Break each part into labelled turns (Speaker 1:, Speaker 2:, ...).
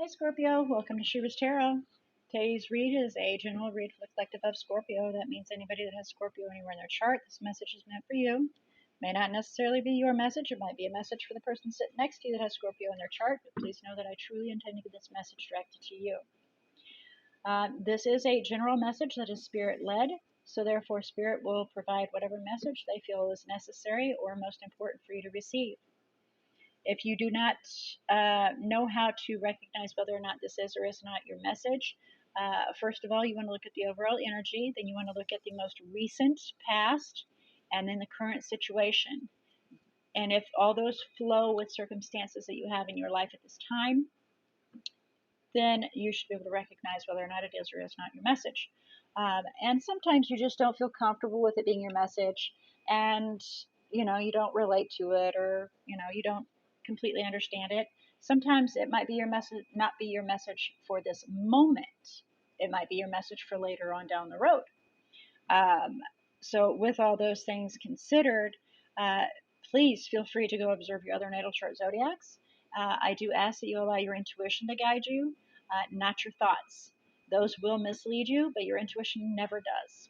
Speaker 1: Hi Scorpio, welcome to She-ruhz Tarot. Today's read is a general read for the collective of Scorpio. That means anybody that has Scorpio anywhere in their chart, this message is meant for you. May not necessarily be your message, it might be a message for the person sitting next to you that has Scorpio in their chart, but please know that I truly intend to get this message directed to you. This is a general message that is spirit-led, so therefore spirit will provide whatever message they feel is necessary or most important for you to receive. If you do not know how to recognize whether or not this is or is not your message, first of all, you want to look at the overall energy. Then you want to look at the most recent past and then the current situation. And if all those flow with circumstances that you have in your life at this time, then you should be able to recognize whether or not it is or is not your message. And sometimes you just don't feel comfortable with it being your message, and you don't relate to it, or you don't completely understand it. Sometimes it might be your message, not be your message for this moment. It might be your message for later on down the road. So with all those things considered, please feel free to go observe your other natal chart zodiacs. I do ask that you allow your intuition to guide you, not your thoughts. Those will mislead you, but your intuition never does.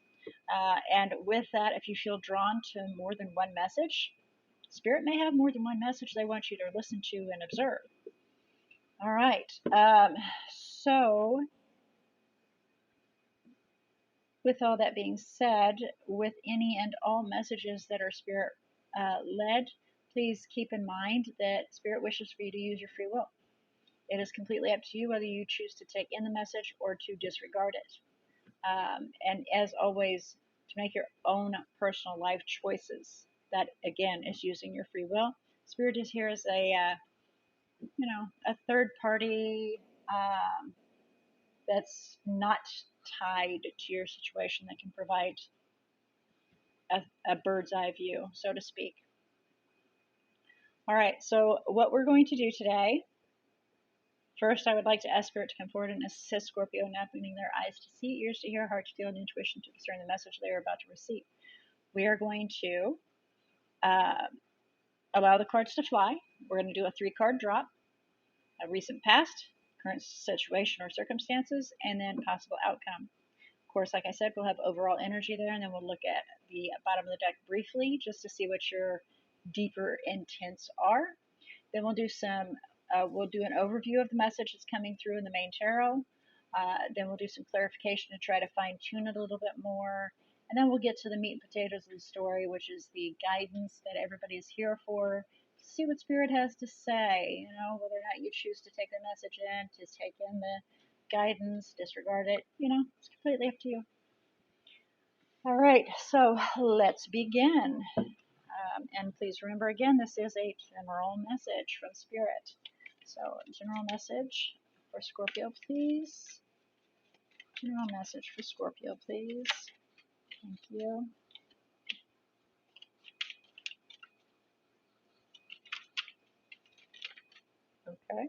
Speaker 1: And with that, if you feel drawn to more than one message, Spirit may have more than one message they want you to listen to and observe. All right. So, with all that being said, with any and all messages that are Spirit led, please keep in mind that Spirit wishes for you to use your free will. It is completely up to you whether you choose to take in the message or to disregard it. And as always, to make your own personal life choices. That again is using your free will. Spirit is here as a third party that's not tied to your situation, that can provide a bird's eye view, so to speak. All right, so what we're going to do today, first I would like to ask Spirit to come forward and assist Scorpio in opening their eyes to see, ears to hear, heart to feel, and intuition to discern the message they are about to receive. We are going to allow the cards to fly. We're going to do a 3-card drop, a recent past, current situation or circumstances, and then possible outcome. Of course, like I said, we'll have overall energy there, and then we'll look at the bottom of the deck briefly just to see what your deeper intents are. Then we'll do we'll do an overview of the message that's coming through in the main tarot. Then we'll do some clarification to try to fine tune it a little bit more. And then we'll get to the meat and potatoes of the story, which is the guidance that everybody's here for. See what Spirit has to say, whether or not you choose to take the message in, to take in the guidance, disregard it, it's completely up to you. All right, so let's begin. And please remember again, this is a general message from Spirit. So, general message for Scorpio, please. General message for Scorpio, please. Thank you. Okay.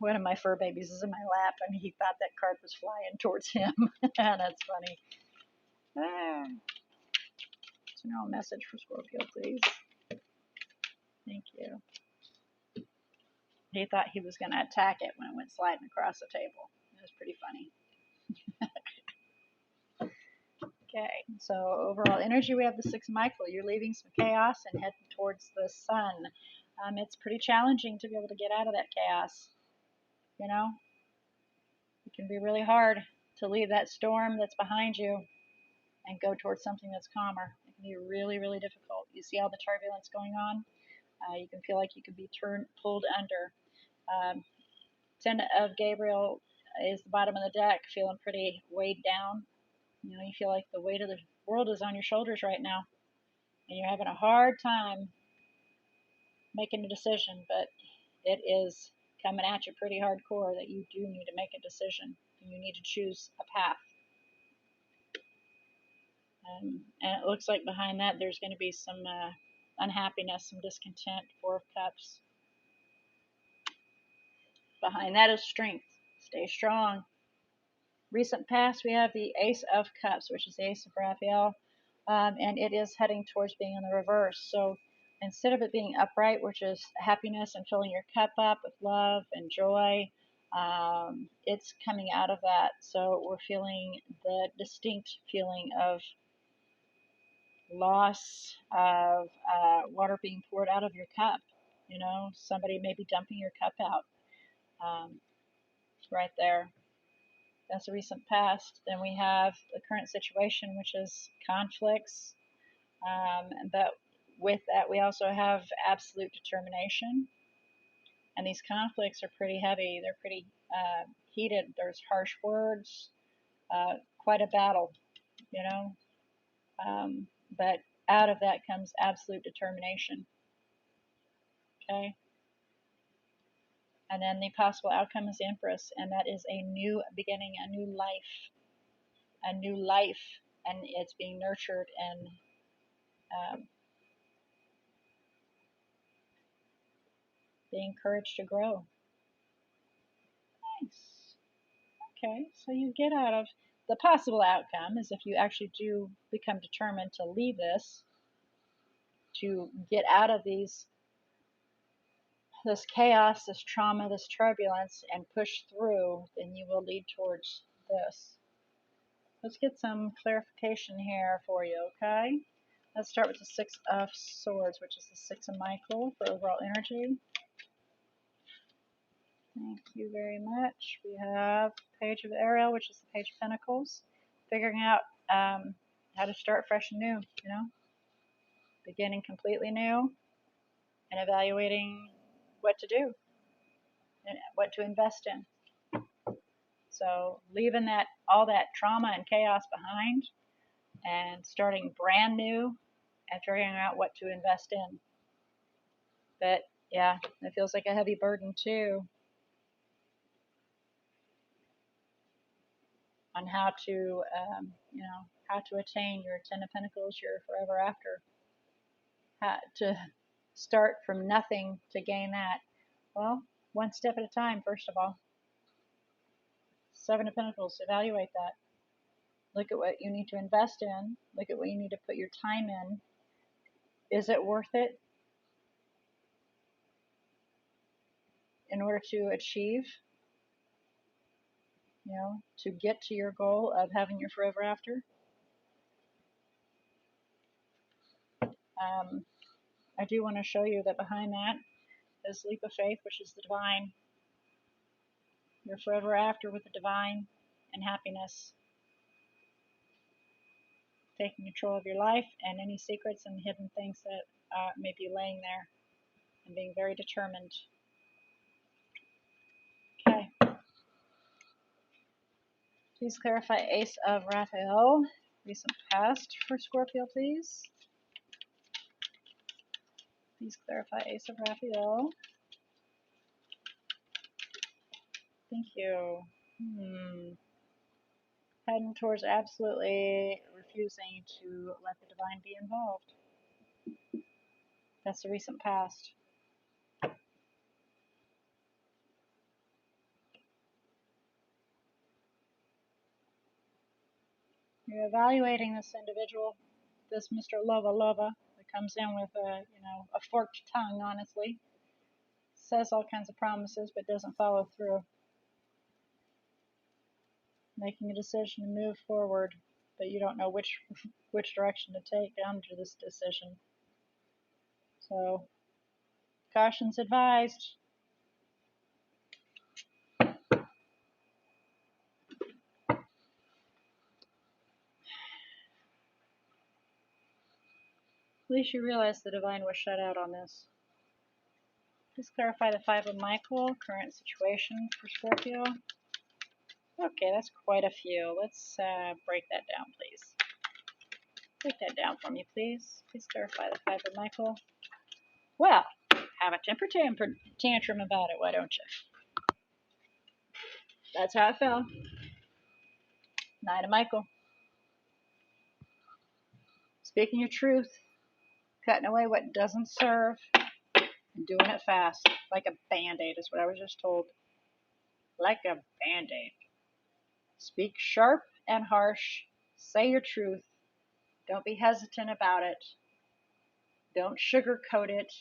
Speaker 1: One of my fur babies is in my lap, and he thought that card was flying towards him. That's funny. General message for Scorpio, please. Thank you. He thought he was going to attack it when it went sliding across the table. It was pretty funny. Okay, so overall energy, we have the 6 of Michael. You're leaving some chaos and heading towards the sun. It's pretty challenging to be able to get out of that chaos. It can be really hard to leave that storm that's behind you and go towards something that's calmer. It can be really, really difficult. You see all the turbulence going on. You can feel like you could be pulled under. 10 of Gabriel is the bottom of the deck, feeling pretty weighed down. You feel like the weight of the world is on your shoulders right now, and you're having a hard time making a decision, but it is coming at you pretty hardcore that you do need to make a decision, and you need to choose a path. And it looks like behind that there's going to be some unhappiness, some discontent. 4 of Cups. Behind that is strength. Stay strong. Recent past, we have the Ace of Cups, which is the Ace of Raphael, and it is heading towards being in the reverse. So instead of it being upright, which is happiness and filling your cup up with love and joy, it's coming out of that. So we're feeling the distinct feeling of loss, of water being poured out of your cup. You know, somebody may be dumping your cup out, right there. That's a recent past. Then we have the current situation, which is conflicts. But with that, we also have absolute determination. And these conflicts are pretty heavy. They're pretty heated. There's harsh words, quite a battle, you know. But out of that comes absolute determination. Okay. And then the possible outcome is the Empress, and that is a new beginning, a new life, and it's being nurtured and being encouraged to grow. Nice. Okay, so you get out of the possible outcome is if you actually do become determined to leave this, to get out of this chaos, this trauma, this turbulence, and push through, then you will lead towards this. Let's get some clarification here for you, okay? Let's start with the Six of Swords, which is the Six of Michael for overall energy. Thank you very much. We have Page of Ariel, which is the Page of Pentacles. Figuring out how to start fresh and new, you know? Beginning completely new and evaluating what to do and what to invest in. So leaving all that trauma and chaos behind and starting brand new and figuring out what to invest in. But yeah, it feels like a heavy burden too on how to, how to attain your Ten of Pentacles, your forever after. How to start from nothing to gain that. Well, one step at a time, first of all. Seven of Pentacles, evaluate that. Look at what you need to invest in. Look at what you need to put your time in. Is it worth it in order to achieve, to get to your goal of having your forever after? I do want to show you that behind that is leap of faith, which is the divine. Your forever after with the divine and happiness. Taking control of your life and any secrets and hidden things that may be laying there, and being very determined. Okay. Please clarify Ace of Raphael. Recent past for Scorpio, please. Please clarify Ace of Raphael. Thank you. Heading towards absolutely refusing to let the divine be involved. That's the recent past. You're evaluating this individual, this Mr. Lova, that comes in with a forked tongue, honestly. Says all kinds of promises, but doesn't follow through. Making a decision to move forward, but you don't know which direction to take down to this decision. So, caution's advised. At least you realize the divine was shut out on this. Please clarify the Five of Michael, current situation for Scorpio. Okay, that's quite a few. Let's break that down, please. Break that down for me, please. Please clarify the Five of Michael. Well, have a temper tantrum about it, why don't you? That's how it fell. Knight of Michael. Speaking your truth, cutting away what doesn't serve, and doing it fast, like a band-aid is what I was just told. Like a band-aid. Speak sharp and harsh. Say your truth. Don't be hesitant about it. Don't sugarcoat it.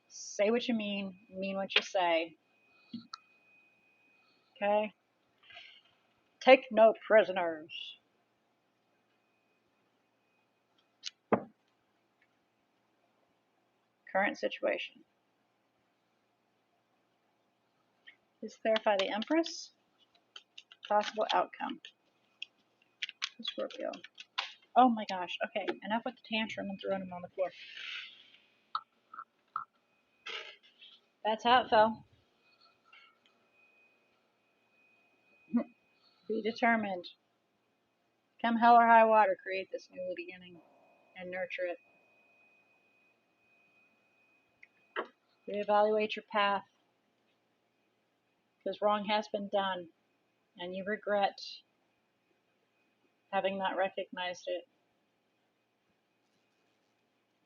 Speaker 1: Say what you mean what you say. Okay? Take no prisoners. Current situation. Please clarify the Empress. Possible outcome. Scorpio. Oh my gosh. Okay, enough with the tantrum and throwing them on the floor. That's how it fell. Be determined. Come hell or high water, create this new beginning and nurture it. Reevaluate your path, because wrong has been done and you regret having not recognized it.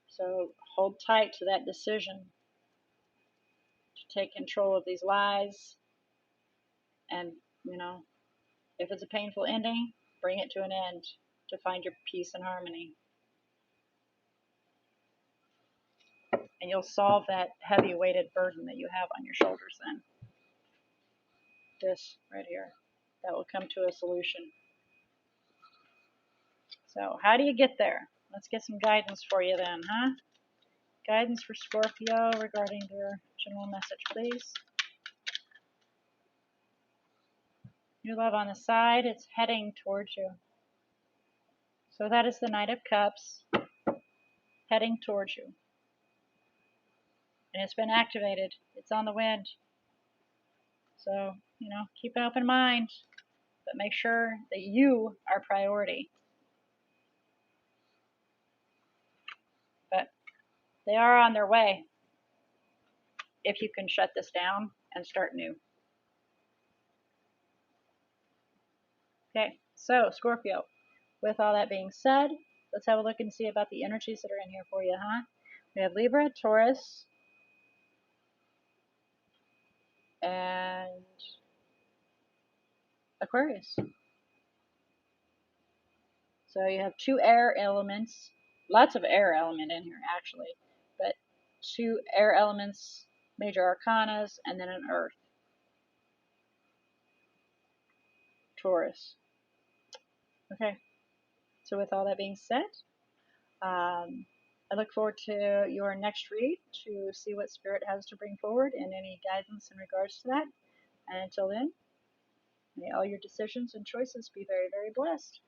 Speaker 1: So hold tight to that decision to take control of these lies, and if it's a painful ending, bring it to an end to find your peace and harmony. And you'll solve that heavy weighted burden that you have on your shoulders then. This right here. That will come to a solution. So how do you get there? Let's get some guidance for you then, huh? Guidance for Scorpio regarding their general message, please. New love on the side, it's heading towards you. So that is the Knight of Cups heading towards you. And it's been activated. It's on the wind. So, keep an open mind, but make sure that you are priority. But they are on their way if you can shut this down and start new. Okay, so Scorpio, with all that being said, let's have a look and see about the energies that are in here for you, huh? We have Libra, Taurus, and Aquarius. So you have two air elements, lots of air element in here actually, but two air elements, major arcanas, and then an earth. Taurus. Okay, so with all that being said, I look forward to your next read to see what Spirit has to bring forward and any guidance in regards to that. And until then, may all your decisions and choices be very, very blessed.